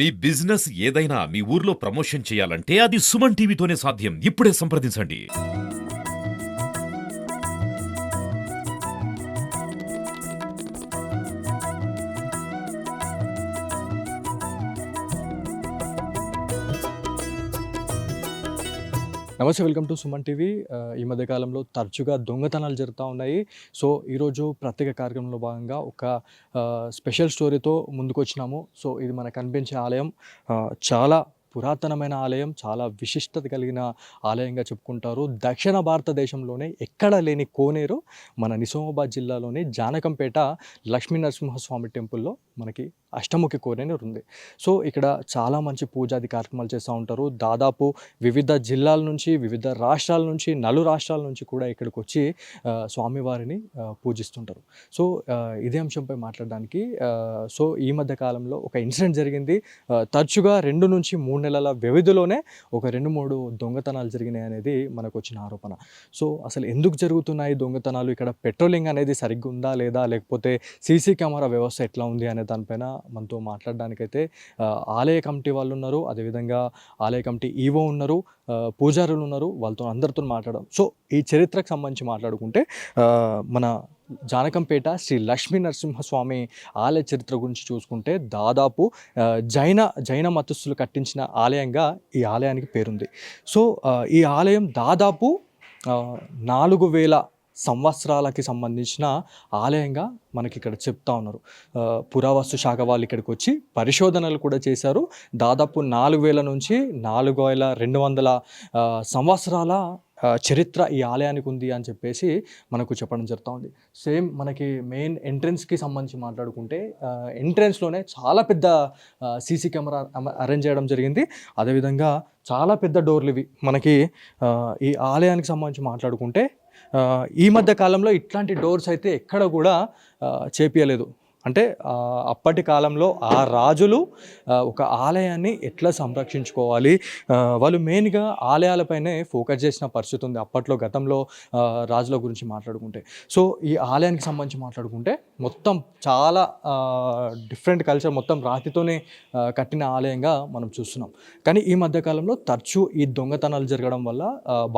మీ business ఏదైనా మీ ఊర్లో promotion చేయాలంటే అది సుమన్ టీవీతోనే సాధ్యం. ఇప్పుడే సంప్రదించండి. నమస్తే, వెల్కమ్ టు సుమన్ టీవీ. ఈ మధ్య కాలంలో తరచుగా దొంగతనాలు జరుగుతూ ఉన్నాయి. సో ఈరోజు ప్రత్యేక కార్యక్రమంలో భాగంగా ఒక స్పెషల్ స్టోరీతో ముందుకొచ్చినాము. సో ఇది మనకు కనిపించే ఆలయం చాలా పురాతనమైన ఆలయం, చాలా విశిష్టత కలిగిన ఆలయంగా చెప్పుకుంటారు. దక్షిణ భారతదేశంలోనే ఎక్కడ లేని కోనేరు మన నిజామాబాద్ జిల్లాలోని జానకంపేట లక్ష్మీ నరసింహస్వామి టెంపుల్లో మనకి అష్టముఖి కోనేరు ఉంది. సో ఇక్కడ చాలా మంచి పూజాది కార్యక్రమాలు చేస్తూ ఉంటారు. దాదాపు వివిధ జిల్లాల నుంచి, వివిధ రాష్ట్రాల నుంచి, రాష్ట్రాల నుంచి కూడా ఇక్కడికి వచ్చి స్వామివారిని పూజిస్తుంటారు. సో ఇదే అంశంపై మాట్లాడడానికి సో ఈ మధ్య కాలంలో ఒక ఇన్సిడెంట్ జరిగింది. తరచుగా 2 నుంచి 3 నెలల వ్యవధిలోనే ఒక 2-3 దొంగతనాలు జరిగినాయి అనేది మనకు వచ్చిన ఆరోపణ. సో అసలు ఎందుకు జరుగుతున్నాయి దొంగతనాలు, ఇక్కడ పెట్రోలింగ్ అనేది సరిగ్గా ఉందా లేదా, లేకపోతే సీసీ కెమెరా వ్యవస్థ ఎట్లా ఉంది అనే దానిపైన మనతో మాట్లాడడానికైతే ఆలయ కమిటీ వాళ్ళు ఉన్నారు, అదేవిధంగా ఆలయ కమిటీ ఈవో ఉన్నారు, పూజారులు ఉన్నారు. వాళ్ళతో అందరితో మాట్లాడడం. సో ఈ చరిత్రకు సంబంధించి మాట్లాడుకుంటే మన జానకంపేట శ్రీ లక్ష్మీ నరసింహస్వామి ఆలయ చరిత్ర గురించి చూసుకుంటే దాదాపు జైన మతస్థులు కట్టించిన ఆలయంగా ఈ ఆలయానికి పేరుంది. సో ఈ ఆలయం దాదాపు 4000 సంవత్సరాలకి సంబంధించిన ఆలయంగా మనకి ఇక్కడ చెప్తా ఉన్నారు. పురావస్తు శాఖ వాళ్ళు ఇక్కడికి వచ్చి పరిశోధనలు కూడా చేశారు. దాదాపు 4000 నుంచి 4200 సంవత్సరాల చరిత్ర ఈ ఆలయానికి ఉంది అని చెప్పేసి మనకు చెప్పడం జరుగుతూ ఉంది. సేమ్ మనకి మెయిన్ ఎంట్రన్స్కి సంబంధించి మాట్లాడుకుంటే ఎంట్రన్స్లోనే చాలా పెద్ద సీసీ కెమెరా అరేంజ్ చేయడం జరిగింది. అదేవిధంగా చాలా పెద్ద డోర్లు ఇవి మనకి ఈ ఆలయానికి సంబంధించి మాట్లాడుకుంటే ఈ మధ్య కాలంలో ఇట్లాంటి డోర్స్ అయితే ఎక్కడ కూడా చేపియలేదు. అంటే అప్పటి కాలంలో ఆ రాజులు ఒక ఆలయాన్ని ఎట్లా సంరక్షించుకోవాలి, వాళ్ళు మెయిన్గా ఆలయాలపైనే ఫోకస్ చేసిన పరిస్థితి ఉంది అప్పట్లో, గతంలో రాజుల గురించి మాట్లాడుకుంటే. సో ఈ ఆలయానికి సంబంధించి మాట్లాడుకుంటే మొత్తం చాలా డిఫరెంట్ కల్చర్, మొత్తం రాతితోనే కట్టిన ఆలయంగా మనం చూస్తున్నాం. కానీ ఈ మధ్యకాలంలో తరచూ ఈ దొంగతనాలు జరగడం వల్ల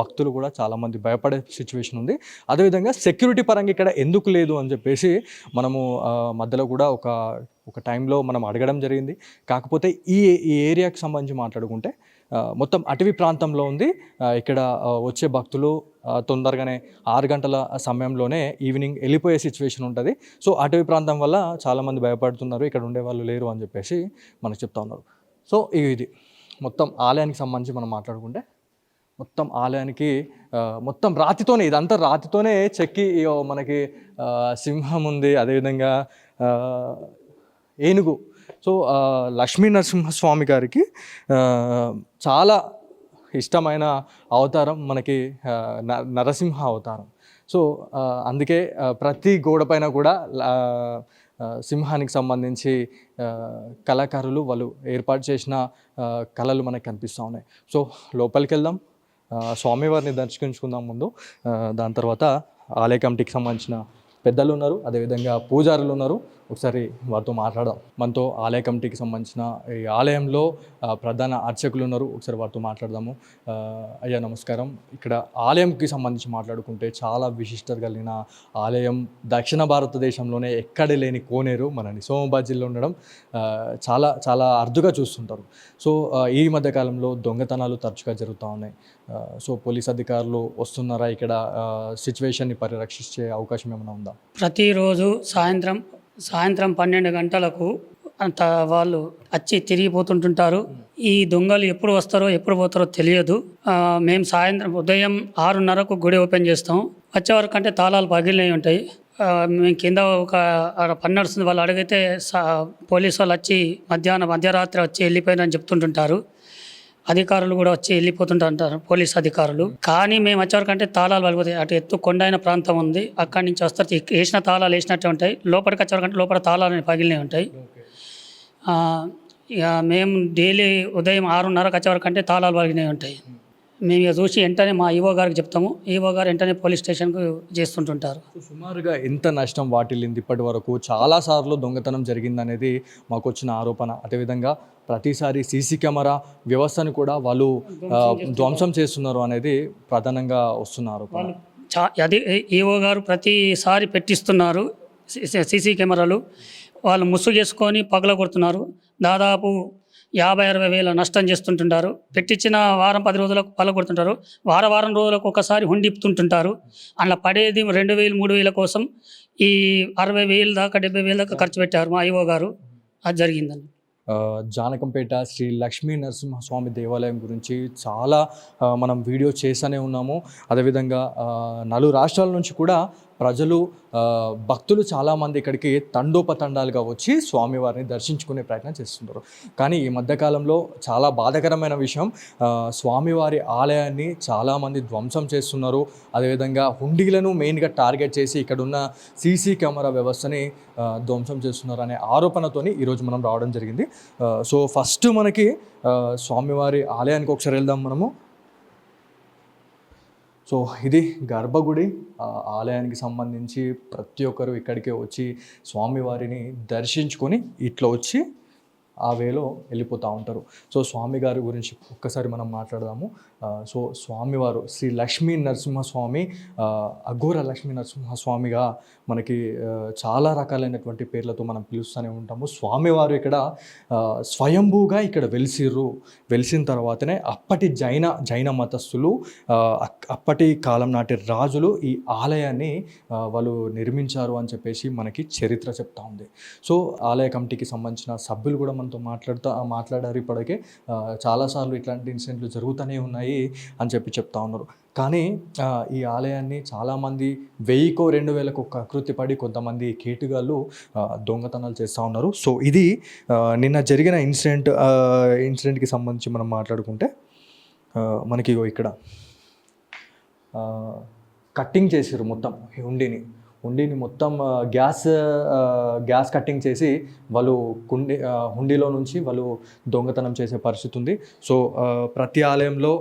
భక్తులు కూడా చాలామంది భయపడే సిచ్యువేషన్ ఉంది. అదేవిధంగా సెక్యూరిటీ పరంగా ఇక్కడ ఎందుకు లేదు అని చెప్పేసి మనము మధ్యలో కూడా ఒక టైంలో మనం అడగడం జరిగింది. కాకపోతే ఈ ఏరియాకి సంబంధించి మాట్లాడుకుంటే మొత్తం అటవీ ప్రాంతంలో ఉంది. ఇక్కడ వచ్చే భక్తులు తొందరగానే 6 గంటల సమయంలోనే ఈవినింగ్ వెళ్ళిపోయే సిచ్యువేషన్ ఉంటుంది. సో అటవీ ప్రాంతం వల్ల చాలామంది భయపడుతున్నారు, ఇక్కడ ఉండే వాళ్ళు లేరు అని చెప్పేసి మనకు చెప్తా ఉన్నారు. సో ఇది మొత్తం ఆలయానికి సంబంధించి మనం మాట్లాడుకుంటే మొత్తం ఆలయానికి మొత్తం రాతితోనే, ఇదంతా రాతితోనే చెక్కి మనకి సింహం ఉంది, అదేవిధంగా ఏనుగు. సో లక్ష్మీ నరసింహస్వామి గారికి చాలా ఇష్టమైన అవతారం మనకి నరసింహ అవతారం. సో అందుకే ప్రతి గోడ పైన కూడా సింహానికి సంబంధించి కళాకారులు వాళ్ళు ఏర్పాటు చేసిన కళలు మనకు కనిపిస్తూ ఉన్నాయి. సో లోపలికి వెళ్దాం, స్వామివారిని దర్శించుకుందాం ముందు. దాని తర్వాత ఆలయ కమిటీకి సంబంధించిన పెద్దలు ఉన్నారు, అదేవిధంగా పూజారులు ఉన్నారు. ఒకసారి వారితో మాట్లాడదాం. మనతో ఆలయ కమిటీకి సంబంధించిన ఈ ఆలయంలో ప్రధాన అర్చకులు ఉన్నారు, ఒకసారి వారితో మాట్లాడదాము. అయ్యా నమస్కారం. ఇక్కడ ఆలయంకి సంబంధించి మాట్లాడుకుంటే చాలా విశిష్టత కలిగిన ఆలయం, దక్షిణ భారతదేశంలోనే ఎక్కడ లేని కోనేరు మన నిజామాబాద్ జిల్లా ఉండడం చాలా చాలా అరుదుగా చూస్తుంటారు. సో ఈ మధ్య కాలంలో దొంగతనాలు తరచుగా జరుగుతూ ఉన్నాయి. సో పోలీస్ అధికారులు వస్తున్నారా, ఇక్కడ సిచ్యువేషన్ని పరిరక్షించే అవకాశం ఏమైనా ఉందా? ప్రతిరోజు సాయంత్రం 12 గంటలకు అంత వాళ్ళు వచ్చి తిరిగిపోతుంటుంటారు. ఈ దొంగలు ఎప్పుడు వస్తారో ఎప్పుడు పోతారో తెలియదు. మేము ఉదయం 6:30కు గుడి ఓపెన్ చేస్తాం. వచ్చే వరకు అంటే తాళాలు పగిలినవి ఉంటాయి. మేము కింద ఒక పని నడుస్తుంది, వాళ్ళు అడిగితే పోలీసు వాళ్ళు వచ్చి మధ్యరాత్రి వచ్చి వెళ్ళిపోయినని చెప్తుంటుంటారు. అధికారులు కూడా వచ్చి వెళ్ళిపోతుంటారు, పోలీస్ అధికారులు. కానీ మేము వచ్చేవరకు అంటే తాళాలు పలిపోతాయి. అటు ఎత్తు కొండైన ప్రాంతం ఉంది, అక్కడి నుంచి వస్తారు. వేసిన తాళాలు వేసినట్టే ఉంటాయి. లోపలికి వచ్చేవరకు అంటే లోపల తాళాలు పగిలినవి ఉంటాయి. ఇక మేము డైలీ ఉదయం 6:30కు వచ్చేవరకు అంటే తాళాలు పగిలినవి ఉంటాయి. మేము ఇక చూసి వెంటనే మా ఈవో గారికి చెప్తాము. ఈవో గారు వెంటనే పోలీస్ స్టేషన్కు చేస్తుంటుంటారు. సుమారుగా ఎంత నష్టం వాటిల్లింది ఇప్పటి వరకు? చాలాసార్లు దొంగతనం జరిగిందనేది మాకు వచ్చిన ఆరోపణ. అదేవిధంగా ప్రతిసారి సీసీ కెమెరా వ్యవస్థను కూడా వాళ్ళు ధ్వంసం చేస్తున్నారు అనేది ప్రధానంగా వస్తున్నారు. వాళ్ళు అది ఈఓ గారు ప్రతిసారి పెట్టిస్తున్నారు సీసీ కెమెరాలు. వాళ్ళు ముసుగేసుకొని పగలగొడుతున్నారు. దాదాపు 50-60 వేల నష్టం చేస్తుంటుంటారు. పెట్టించిన వారం 10 రోజులకు పగలగొడుతుంటారు. వారం రోజులకు ఒకసారి హుండిపుతుంటుంటారు. అలా పడేది 2,000 3,000 కోసం ఈ 60,000 దాకా 70,000 దాకా ఖర్చు పెట్టారు మా ఈఓ గారు. అది జరిగిందండి. జానకంపేట శ్రీ లక్ష్మీ నరసింహస్వామి దేవాలయం గురించి చాలా మనం వీడియో చేస్తూనే ఉన్నాము. అదేవిధంగా నలుగు రాష్ట్రాల నుంచి కూడా ప్రజలు భక్తులు చాలామంది ఇక్కడికి తండోపతండాలుగా వచ్చి స్వామివారిని దర్శించుకునే ప్రయత్నం చేస్తుంటారు. కానీ ఈ మధ్యకాలంలో చాలా బాధాకరమైన విషయం, స్వామివారి ఆలయాన్ని చాలామంది ధ్వంసం చేస్తున్నారు. అదేవిధంగా హుండీలను మెయిన్గా టార్గెట్ చేసి ఇక్కడున్న సీసీ కెమెరా వ్యవస్థని ధ్వంసం చేస్తున్నారు అనే ఆరోపణతోని ఈరోజు మనం రావడం జరిగింది. సో ఫస్ట్ మనకి స్వామివారి ఆలయానికి ఒకసారి వెళ్దాం మనము. సో ఇది గర్భగుడి. ఆలయానికి సంబంధించి ప్రతి ఒక్కరు ఇక్కడికే వచ్చి స్వామివారిని దర్శించుకొని ఇట్లా వచ్చి ఆ వేలో వెళ్ళిపోతూ ఉంటారు. సో స్వామి గారి గురించి ఒక్కసారి మనం మాట్లాడదాము. సో స్వామివారు శ్రీ లక్ష్మీ నరసింహస్వామి, అఘోర లక్ష్మీ నరసింహస్వామిగా మనకి చాలా రకాలైనటువంటి పేర్లతో మనం పిలుస్తూనే ఉంటాము. స్వామివారు ఇక్కడ స్వయంభూగా ఇక్కడ వెలిసిన తర్వాతనే అప్పటి జైన మతస్థులు, అప్పటి కాలం నాటి రాజులు ఈ ఆలయాన్ని వాళ్ళు నిర్మించారు అని చెప్పేసి మనకి చరిత్ర చెప్తా ఉంది. సో ఆలయ కమిటీకి సంబంధించిన సభ్యులు కూడా మనతో మాట్లాడారు. ఇప్పటికే చాలాసార్లు ఇట్లాంటి ఇన్సిడెంట్లు జరుగుతూనే ఉన్నాయి అని చెప్తా ఉన్నారు. కానీ ఈ ఆలయాన్ని చాలామంది 1000కో 2000కో కకృతి పడి కొంతమంది కేటుగాళ్ళు దొంగతనాలు చేస్తూ ఉన్నారు. సో ఇది నిన్న జరిగిన ఇన్సిడెంట్కి సంబంధించి మనం మాట్లాడుకుంటే మనకి ఇక్కడ కట్టింగ్ చేసారు మొత్తం హుండీని మొత్తం గ్యాస్ కట్టింగ్ చేసి వాళ్ళు హుండీలో నుంచి వాళ్ళు దొంగతనం చేసే పరిస్థితి ఉంది. సో ప్రతి ఆలయంలో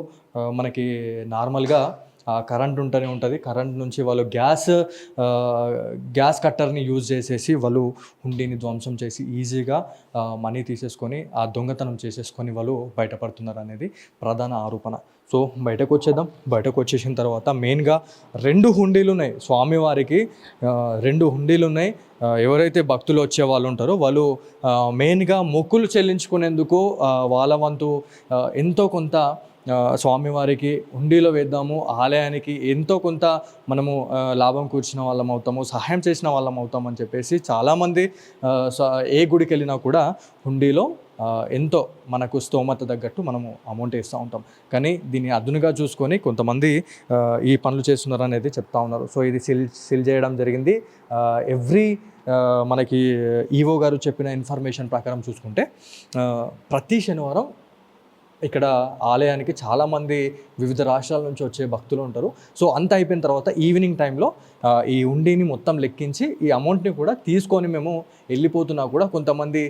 మనకి నార్మల్గా కరెంట్ ఉంటూనే ఉంటుంది. కరెంట్ నుంచి వాళ్ళు గ్యాస్ కట్టర్ని యూజ్ చేసేసి వాళ్ళు హుండీని ధ్వంసం చేసి ఈజీగా మనీ తీసేసుకొని ఆ దొంగతనం చేసేసుకొని వాళ్ళు బయటపడుతున్నారు అనేది ప్రధాన ఆరోపణ. సో బయటకు వచ్చేసిన తర్వాత మెయిన్గా 2 హుండీలు ఉన్నాయి స్వామివారికి. 2 హుండీలు ఉన్నాయి. ఎవరైతే భక్తులు వచ్చే వాళ్ళు ఉంటారో వాళ్ళు మెయిన్గా మొక్కులు చెల్లించుకునేందుకు వాళ్ళ వంతు ఎంతో కొంత స్వామివారికి హుండీలో వేద్దాము, ఆలయానికి ఎంతో కొంత మనము లాభం కూర్చిన వాళ్ళం అవుతాము, సహాయం చేసిన వాళ్ళం అవుతాం అని చెప్పేసి చాలామంది ఏ గుడికి వెళ్ళినా కూడా హుండీలో ఎంతో మనకు స్తోమత తగ్గట్టు మనము అమౌంట్ వేస్తూ ఉంటాం. కానీ దీన్ని అదునుగా చూసుకొని కొంతమంది ఈ పనులు చేస్తున్నారు అనేది చెప్తా ఉన్నారు. సో ఇది సీల్ చేయడం జరిగింది. మనకి ఈవో గారు చెప్పిన ఇన్ఫర్మేషన్ ప్రకారం చూసుకుంటే ప్రతి శనివారం ఇక్కడ ఆలయానికి చాలామంది వివిధ రాష్ట్రాల నుంచి వచ్చే భక్తులు ఉంటారు. సో అంత అయిపోయిన తర్వాత ఈవినింగ్ టైంలో ఈ హుండీని మొత్తం లెక్కించి ఈ అమౌంట్ని కూడా తీసుకొని మేము వెళ్ళిపోతున్నా కూడా కొంతమంది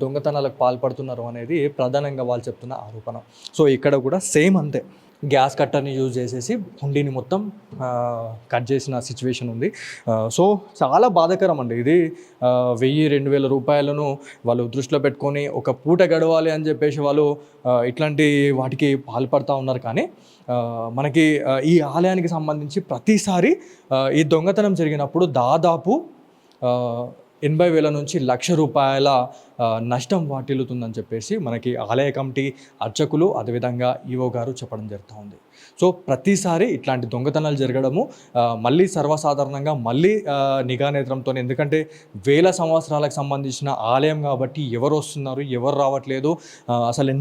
దొంగతనాలకు పాల్పడుతున్నారు అనేది ప్రధానంగా వాళ్ళు చెప్తున్న ఆరోపణ. సో ఇక్కడ కూడా సేమ్ అంతే, గ్యాస్ కట్టర్ని యూజ్ చేసేసి హుండీని మొత్తం కట్ చేసిన సిచ్యువేషన్ ఉంది. సో చాలా బాధాకరం అండి ఇది. 1000-2000 రూపాయలను వాళ్ళు దృష్టిలో పెట్టుకొని ఒక పూట గడవాలి అని చెప్పేసి వాళ్ళు ఇట్లాంటి వాటికి పాల్పడుతూ ఉన్నారు. కానీ మనకి ఈ ఆలయానికి సంబంధించి ప్రతిసారి ఈ దొంగతనం జరిగినప్పుడు దాదాపు 80,000 నుంచి 1,00,000 రూపాయల నష్టం వాటిల్లుతుందని చెప్పేసి మనకి ఆలయ కమిటీ అర్చకులు అదేవిధంగా ఈవో గారు చెప్పడం జరుగుతూ ఉంది. సో ప్రతిసారి ఇట్లాంటి దొంగతనాలు జరగడము మళ్ళీ సర్వసాధారణంగా మళ్ళీ నిఘా నేత్రంతో, ఎందుకంటే వేల సంవత్సరాలకు సంబంధించిన ఆలయం కాబట్టి ఎవరు వస్తున్నారు ఎవరు రావట్లేదు అసలు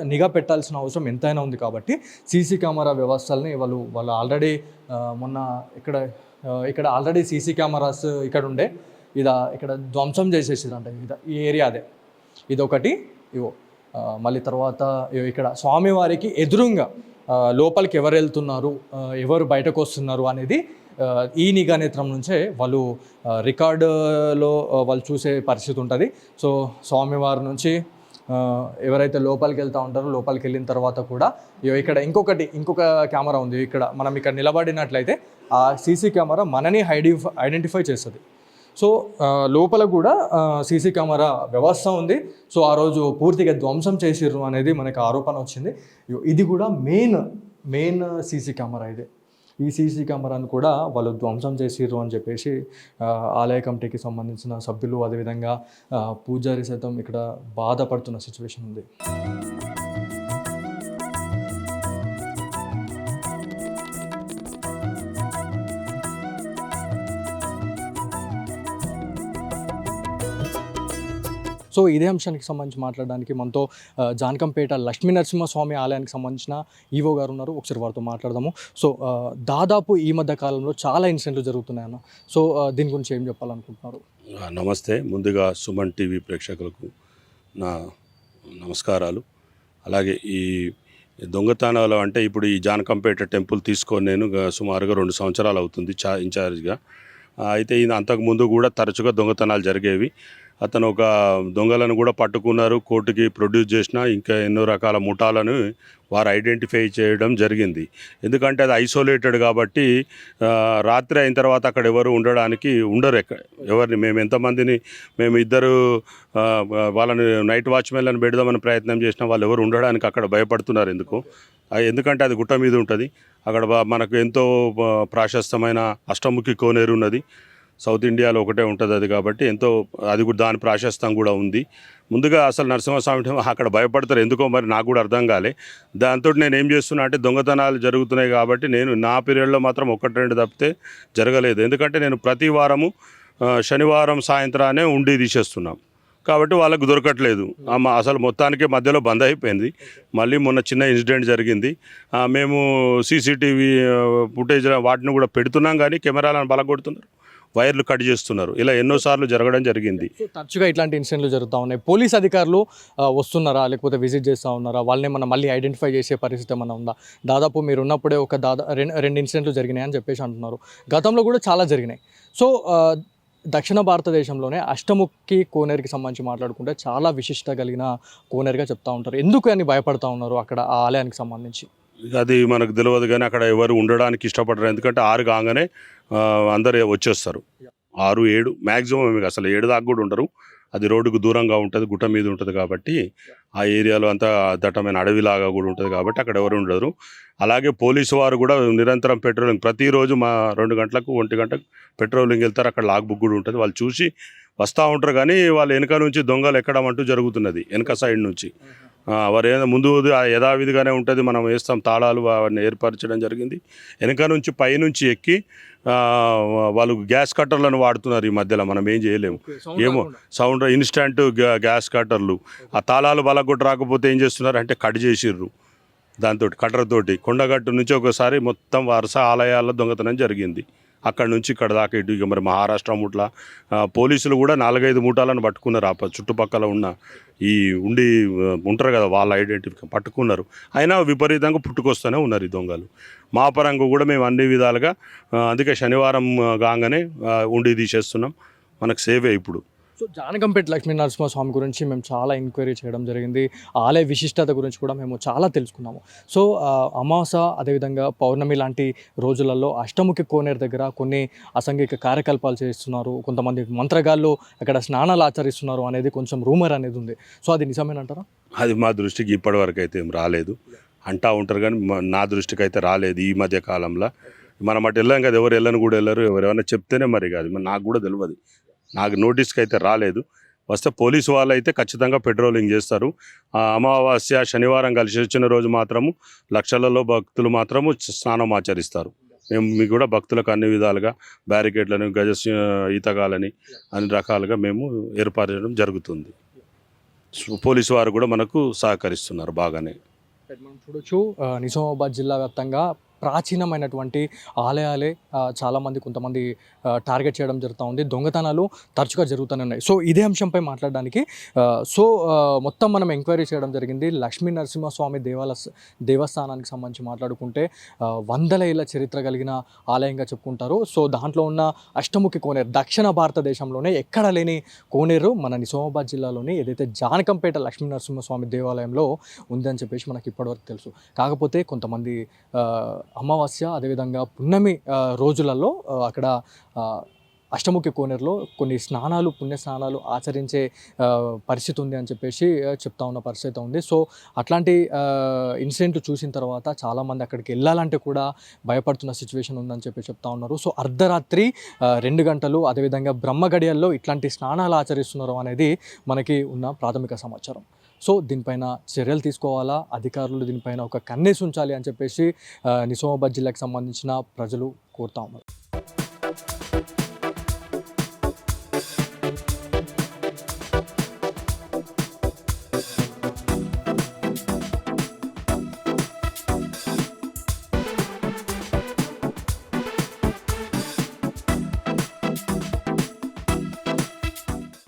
నిఘా పెట్టాల్సిన అవసరం ఎంతైనా ఉంది. కాబట్టి సీసీ కెమెరా వ్యవస్థల్ని వాళ్ళు ఆల్రెడీ మొన్న ఇక్కడ ఆల్రెడీ సీసీ కెమెరాస్ ఇక్కడ ఉండే ఇక్కడ ధ్వంసం చేసేసారంట. ఈ ఏరియా అదే ఇదొకటి. మళ్ళీ తర్వాత ఇక్కడ స్వామివారికి ఎదురుగా లోపలికి ఎవరు వెళ్తున్నారు ఎవరు బయటకు వస్తున్నారు అనేది ఈ నిఘా నేత్రం నుంచే వాళ్ళు రికార్డులో వాళ్ళు చూసే పరిస్థితి ఉంటుంది. సో స్వామివారి నుంచి ఎవరైతే లోపలికి వెళ్తూ ఉంటారో లోపలికి వెళ్ళిన తర్వాత కూడా ఇక్కడ ఇంకొక కెమెరా ఉంది. మనం ఇక్కడ నిలబడినట్లయితే ఆ సీసీ కెమెరా మనని ఐడెంటిఫై చేస్తుంది. సో లోపల కూడా సీసీ కెమెరా వ్యవస్థ ఉంది. సో ఆ రోజు పూర్తిగా ధ్వంసం చేసిర్రు అనేది మనకు ఆరోపణ వచ్చింది. ఇది కూడా మెయిన్ సీసీ కెమెరా ఇది. ఈ సీసీ కెమెరాను కూడా వాళ్ళు ధ్వంసం చేసిర్రు అని చెప్పేసి ఆలయ కమిటీకి సంబంధించిన సభ్యులు, అదేవిధంగా పూజారి సైతం ఇక్కడ బాధపడుతున్న సిచ్యువేషన్ ఉంది. సో ఇదే అంశానికి సంబంధించి మాట్లాడడానికి మనతో జానకంపేట లక్ష్మీ నరసింహస్వామి ఆలయానికి సంబంధించిన ఈవో గారు ఉన్నారు. ఒకసారి వారితో మాట్లాడదాము. సో దాదాపు ఈ మధ్య కాలంలో చాలా ఇన్సిడెంట్లు జరుగుతున్నాయన్న. సో దీని గురించి ఏం చెప్పాలనుకుంటున్నారు? నమస్తే. ముందుగా సుమన్ టీవీ ప్రేక్షకులకు నా నమస్కారాలు. అలాగే ఈ దొంగతనాలు అంటే ఇప్పుడు ఈ జానకంపేట టెంపుల్ తీసుకొని నేను సుమారుగా 2 సంవత్సరాలు అవుతుంది ఇన్ఛార్జ్గా. అయితే అంతకుముందు కూడా తరచుగా దొంగతనాలు జరిగేవి. అతను ఒక దొంగలను కూడా పట్టుకున్నారు, కోర్టుకి ప్రొడ్యూస్ చేసిన, ఇంకా ఎన్నో రకాల ముఠాలను వారు ఐడెంటిఫై చేయడం జరిగింది. ఎందుకంటే అది ఐసోలేటెడ్ కాబట్టి రాత్రి అయిన తర్వాత అక్కడ ఎవరు ఉండడానికి ఉండరు. ఎవరిని మేము ఇద్దరు వాళ్ళని నైట్ వాచ్మెన్లను పెడదామని ప్రయత్నం చేసినా వాళ్ళు ఎవరు ఉండడానికి అక్కడ భయపడుతున్నారు. ఎందుకంటే అది గుట్ట మీద ఉంటుంది. అక్కడ మనకు ఎంతో ప్రాశస్తమైన అష్టముఖి కోనేరు ఉన్నది. సౌత్ ఇండియాలో ఒకటే ఉంటుంది అది. కాబట్టి అది కూడా దాని ప్రాశస్తం కూడా ఉంది. ముందుగా అసలు నరసింహస్వామి అక్కడ భయపడతారు ఎందుకో మరి నాకు కూడా అర్థం కాలే. దాంతో నేను ఏం చేస్తున్నా అంటే దొంగతనాలు జరుగుతున్నాయి కాబట్టి నేను నా పీరియడ్లో మాత్రం 1-2 తప్పితే జరగలేదు. ఎందుకంటే నేను ప్రతి వారము శనివారం సాయంత్రానే ఉండి తీసేస్తున్నాం కాబట్టి వాళ్ళకు దొరకట్లేదు. అసలు మొత్తానికి మధ్యలో బంద్ అయిపోయింది. మళ్ళీ మొన్న చిన్న ఇన్సిడెంట్ జరిగింది. మేము సీసీటీవీ ఫుటేజ్ వాటిని కూడా పెడుతున్నాం కానీ కెమెరాలను బలగొడుతున్నారు, వైర్లు కట్ చేస్తున్నారు. ఇలా ఎన్నోసార్లు జరగడం జరిగింది. తరచుగా ఇట్లాంటి ఇన్సిడెంట్లు జరుగుతూ ఉన్నాయి. పోలీస్ అధికారులు వస్తున్నారా లేకపోతే విజిట్ చేస్తూ ఉన్నారా? వాళ్ళని మనం మళ్ళీ ఐడెంటిఫై చేసే పరిస్థితి ఏమైనా ఉందా? దాదాపు మీరు ఉన్నప్పుడే ఒక రెండు ఇన్సిడెంట్లు జరిగినాయి అని చెప్పేసి అంటున్నారు. గతంలో కూడా చాలా జరిగినాయి. సో దక్షిణ భారతదేశంలోనే అష్టముఖి కోనేరుకి సంబంధించి మాట్లాడుకుంటే చాలా విశిష్టత కలిగిన కోనేరుగా చెప్తా ఉంటారు. ఎందుకు అని భయపడతా ఉన్నారు అక్కడ ఆ ఆలయానికి సంబంధించి? అది మనకు తెలియదు కానీ అక్కడ ఎవరు ఉండడానికి ఇష్టపడరు. ఎందుకంటే 6 కాగానే అందరు వచ్చేస్తారు. 6-7 మ్యాక్సిమం, అసలు 7 దాకా కూడా ఉండరు. అది రోడ్డుకు దూరంగా ఉంటుంది, గుట్ట మీద ఉంటుంది కాబట్టి ఆ ఏరియాలో అంతా దట్టమైన అడవిలాగా కూడా ఉంటుంది కాబట్టి అక్కడ ఎవరు ఉండరు. అలాగే పోలీసు వారు కూడా నిరంతరం పెట్రోలింగ్, ప్రతిరోజు 2 గంటలకు 1 గంటకు పెట్రోలింగ్ వెళ్తారు. అక్కడ లాగ్ బుక్ కూడా ఉంటుంది. వాళ్ళు చూసి వస్తూ ఉంటారు కానీ వాళ్ళు వెనక నుంచి దొంగలు ఎక్కడం అంటూ జరుగుతున్నది. వెనక సైడ్ నుంచి వారు ముందు యథావిధిగానే ఉంటుంది. మనం వేస్తాం తాళాలు వాటిని ఏర్పరచడం జరిగింది. వెనక నుంచి పైనుంచి ఎక్కి వాళ్ళు గ్యాస్ కట్టర్లను వాడుతున్నారు. ఈ మధ్యలో మనం ఏం చేయలేము. ఏమో సౌండ్ ఇన్స్టంట్ గ్యాస్ కట్టర్లు. ఆ తాళాలు బలగొట్టు రాకపోతే ఏం చేస్తున్నారు అంటే కట్ చేసిర్రు. దాంతో కట్టర్తోటి కొండగట్టు నుంచి ఒకసారి మొత్తం వరుస ఆలయాల్లో దొంగతనం జరిగింది. అక్కడ నుంచి ఇక్కడ దాకా ఇటు మరి మహారాష్ట్ర ముట్ల పోలీసులు కూడా 4-5 మూటాలను పట్టుకున్నారు. చుట్టుపక్కల ఉన్న ఈ ఉంటారు కదా వాళ్ళ ఐడెంటిఫికేషన్ పట్టుకున్నారు. అయినా విపరీతంగా పుట్టుకొస్తూనే ఉన్నారు ఈ దొంగలు. మా పరంగా కూడా మేము అన్ని విధాలుగా అందుకే శనివారం కాగానే ఉండి తీసేస్తున్నాం. మనకు సేవే ఇప్పుడు. సో జానకంపేట లక్ష్మీ నరసింహస్వామి గురించి మేము చాలా ఎంక్వైరీ చేయడం జరిగింది. ఆలయ విశిష్టత గురించి కూడా మేము చాలా తెలుసుకున్నాము. సో అమావాస అదేవిధంగా పౌర్ణమి లాంటి రోజులలో అష్టముఖి కోనేరు దగ్గర కొన్ని అసాంఘిక కార్యకలాపాలు చేస్తున్నారు, కొంతమంది మంత్రగాళ్ళు అక్కడ స్నానాలు ఆచరిస్తున్నారు అనేది కొంచెం రూమర్ అనేది ఉంది. సో అది నిజమేనంటారా? అది మా దృష్టికి ఇప్పటివరకు అయితే ఏం రాలేదు. అంటా ఉంటారు కానీ నా దృష్టికి అయితే రాలేదు ఈ మధ్య కాలంలో. మనం అటు వెళ్ళాం కదా, ఎవరు వెళ్ళని కూడా వెళ్ళరు. ఎవరైనా చెప్తేనే మరి కాదు, మరి నాకు కూడా తెలియదు. నాకు నోటీస్కి అయితే రాలేదు. వస్తే పోలీసు వాళ్ళు అయితే ఖచ్చితంగా పెట్రోలింగ్ చేస్తారు. అమావాస్య శనివారం కలిసి వచ్చిన రోజు మాత్రము లక్షలలో భక్తులు మాత్రము స్నానం ఆచరిస్తారు. మేము కూడా భక్తులకు అన్ని విధాలుగా బ్యారికేడ్లను, ఈతగాలని అన్ని రకాలుగా మేము ఏర్పాటు చేయడం జరుగుతుంది. పోలీసు వారు కూడా మనకు సహకరిస్తున్నారు బాగానే. మనం చూడొచ్చు నిజామాబాద్ జిల్లా వ్యాప్తంగా ప్రాచీనమైనటువంటి ఆలయాలే చాలామంది కొంతమంది టార్గెట్ చేయడం జరుగుతూ ఉంది. దొంగతనాలు తరచుగా జరుగుతూనే ఉన్నాయి. సో ఇదే అంశంపై మాట్లాడడానికి మొత్తం మనం ఎంక్వైరీ చేయడం జరిగింది. లక్ష్మీ నరసింహస్వామి దేవస్థానానికి సంబంధించి మాట్లాడుకుంటే 100 ఏళ్ల చరిత్ర కలిగిన ఆలయంగా చెప్పుకుంటారు. సో దాంట్లో ఉన్న అష్టముఖి కోనేరు దక్షిణ భారతదేశంలోనే ఎక్కడ లేని కోనేరు మన నిజామాబాద్ జిల్లాలోని ఏదైతే జానకంపేట లక్ష్మీ నరసింహస్వామి దేవాలయంలో ఉందని చెప్పేసి మనకి ఇప్పటివరకు తెలుసు. కాకపోతే కొంతమంది అమావాస్య అదేవిధంగా పున్నమి రోజులలో అక్కడ అష్టముఖి కోనేరులో కొన్ని స్నానాలు పుణ్య స్నానాలు ఆచరించే పరిస్థితి ఉంది అని చెప్పేసి చెప్తా ఉన్న పరిస్థితి ఉంది. సో అట్లాంటి ఇన్సిడెంట్లు చూసిన తర్వాత చాలామంది అక్కడికి వెళ్ళాలంటే కూడా భయపడుతున్న సిచ్యువేషన్ ఉందని చెప్పి చెప్తా ఉన్నారు. సో అర్ధరాత్రి 2 గంటలు అదేవిధంగా బ్రహ్మ గడియల్లో ఇట్లాంటి స్నానాలు ఆచరిస్తున్నారు అనేది మనకి ఉన్న ప్రాథమిక సమాచారం. సో దీనిపైన చర్యలు తీసుకోవాలా, అధికారులు దీనిపైన ఒక కన్నేసి ఉంచాలి అని చెప్పేసి నిజామాబాద్ జిల్లాకు సంబంధించిన ప్రజలు కోరుతా ఉన్నారు.